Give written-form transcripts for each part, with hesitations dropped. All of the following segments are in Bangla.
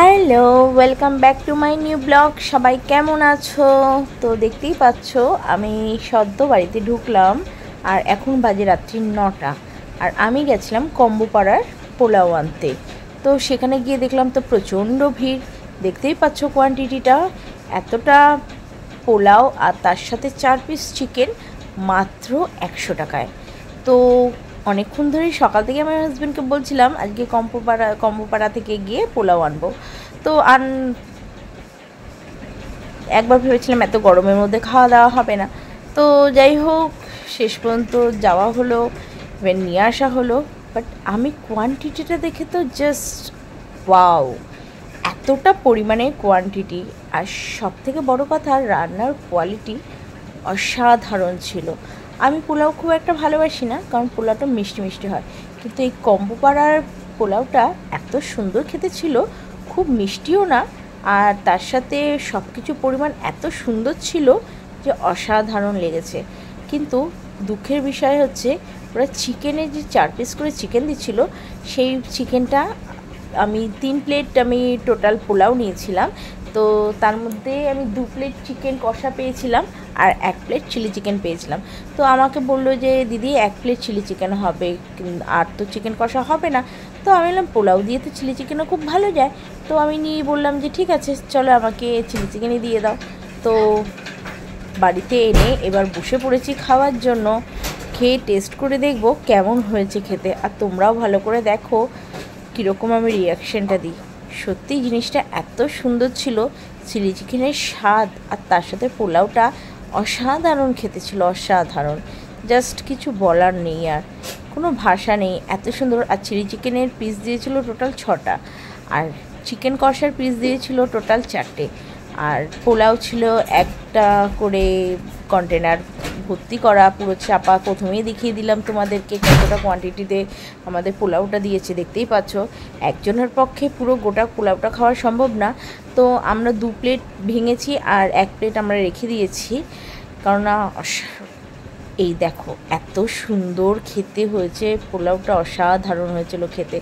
Hello, welcome back to my new blog. সবাই কেমন আছো? তো দেখতেই পাচ্ছ আমি সদ্য বাড়িতে ঢুকলাম আর এখন বাজে রাত্রি 9টা। আর আমি গেছিলাম কম্বোপাড়ার পোলাও আনতে। তো সেখানে গিয়ে দেখলাম তো প্রচণ্ড ভিড়। দেখতেই পাচ্ছ কোয়ান্টিটিটা, এতটা পোলাও আর তার সাথে 4 পিস চিকেন মাত্র 100 টাকায়। তো অনেকক্ষণ ধরেই সকাল থেকে আমার হাজব্যান্ডকে বলছিলাম আজকে কম্বোপাড়া থেকে গিয়ে পোলাও আনবো। তো একবার ভেবেছিলাম এত গরমের মধ্যে খাওয়া দাওয়া হবে না, তো যাই হোক শেষ পর্যন্ত যাওয়া হলো, এবার নিয়ে আসা হলো। বাট আমি কোয়ান্টিটিটা দেখে তো জাস্ট ওয়াও, এতটা পরিমাণে কোয়ান্টিটি। আর সবথেকে বড় কথা, রান্নার কোয়ালিটি অসাধারণ ছিল। আমি পোলাও খুব একটা ভালোবাসি না, কারণ পোলাওটা মিষ্টি মিষ্টি হয়, কিন্তু এই কম্বোপাড়ার পোলাওটা এত সুন্দর খেতে ছিল, খুব মিষ্টিও না, আর তার সাথে সব কিছু পরিমাণ এত সুন্দর ছিল যে অসাধারণ লেগেছে। কিন্তু দুঃখের বিষয় হচ্ছে ওরা চিকেনের যে 4 পিস করে চিকেন দিচ্ছিল, সেই চিকেনটা আমি 3 প্লেট আমি টোটাল পোলাও নিয়েছিলাম, তো তার মধ্যে আমি 2 প্লেট চিকেন কষা পেয়েছিলাম আর 1 প্লেট চিলি চিকেন পেয়েছিলাম। তো আমাকে বললো যে দিদি 1 প্লেট চিলি চিকেন হবে, আর তো চিকেন কষা হবে না। তো আমি বললাম পোলাও দিয়ে তো চিলি চিকেনও খুব ভালো যায়। তো আমি নিয়ে বললাম যে ঠিক আছে চলো আমাকে চিলি চিকেনই দিয়ে দাও। তো বাড়িতে এনে এবার বসে পড়েছি খাওয়ার জন্য। খেয়ে টেস্ট করে দেখবো কেমন হয়েছে খেতে, আর তোমরাও ভালো করে দেখো কীরকম আমি রিয়াকশানটা দিই। সত্যি জিনিসটা এত সুন্দর ছিল, চিলি চিকেনের স্বাদ আর তার সাথে পোলাওটা অসাধারণ খেতে ছিল, অসাধারণ। জাস্ট কিছু বলার নেই, আর কোনো ভাষা নেই, এত সুন্দর। আর চিলি চিকেনের পিস দিয়েছিল টোটাল 6টা, আর চিকেন কষার পিস দিয়েছিল টোটাল 4টে, আর পোলাও ছিল একটা করে কন্টেনার ভর্তি করা, পুরো চাপা। প্রথমেই দেখিয়ে দিলাম তোমাদেরকে কতটা কোয়ান্টিটিতে আমাদের পোলাওটা দিয়েছে, দেখতেই পাচ্ছ। একজনের পক্ষে পুরো গোটা পোলাওটা খাওয়া সম্ভব না, তো আমরা 2 প্লেট ভেঙেছি আর 1 প্লেট আমরা রেখে দিয়েছি, কেননা এই দেখো এত সুন্দর খেতে হয়েছে পোলাওটা, অসাধারণ হয়েছিল খেতে।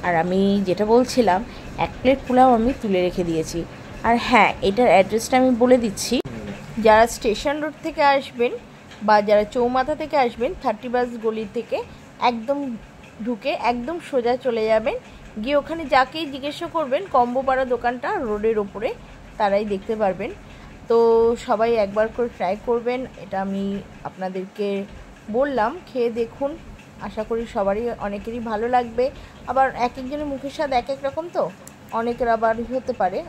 আর আমি যেটা বলছিলাম, 1 প্লেট পোলাও আমি তুলে রেখে দিয়েছি। আর হ্যাঁ, এটার অ্যাড্রেসটা আমি বলে দিচ্ছি। যারা স্টেশন রোড থেকে আসবেন বা যারা চৌমাথা থেকে আসবেন, 30 বাস গলি থেকে একদম ঢুকে একদম সোজা চলে যাবেন, গিয়ে ওখানে যাকেই জিজ্ঞাসা করবেন কম্বোপাড়া দোকানটা রোডের ওপরে, তারাই দেখতে পারবেন। তো সবাই একবার করে ট্রাই করবেন, এটা আমি আপনাদেরকে বললাম, খেয়ে দেখুন। আশা করি সবারই অনেকেরই ভালো লাগবে। আবার এক একজনের মুখের স্বাদ এক এক রকম, তো অনেকের আবার হতে পারে।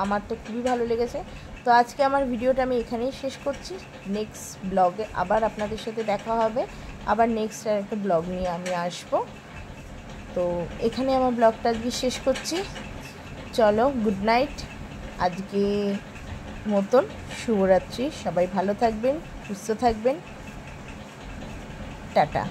আমার তো খুবই ভালো লেগেছে। তো আজকে আমার ভিডিওটা আমি এখানেই শেষ করছি। নেক্সট ব্লগে আবার আপনাদের সাথে দেখা হবে, আবার নেক্সট আর একটা ব্লগ নিয়ে আমি আসব। তো এখানে আমার ব্লগটা আজকে শেষ করছি। চলো, গুড নাইট। আজকে মতন শুভরাত্রি। সবাই ভালো থাকবেন, সুস্থ থাকবেন। টাটা।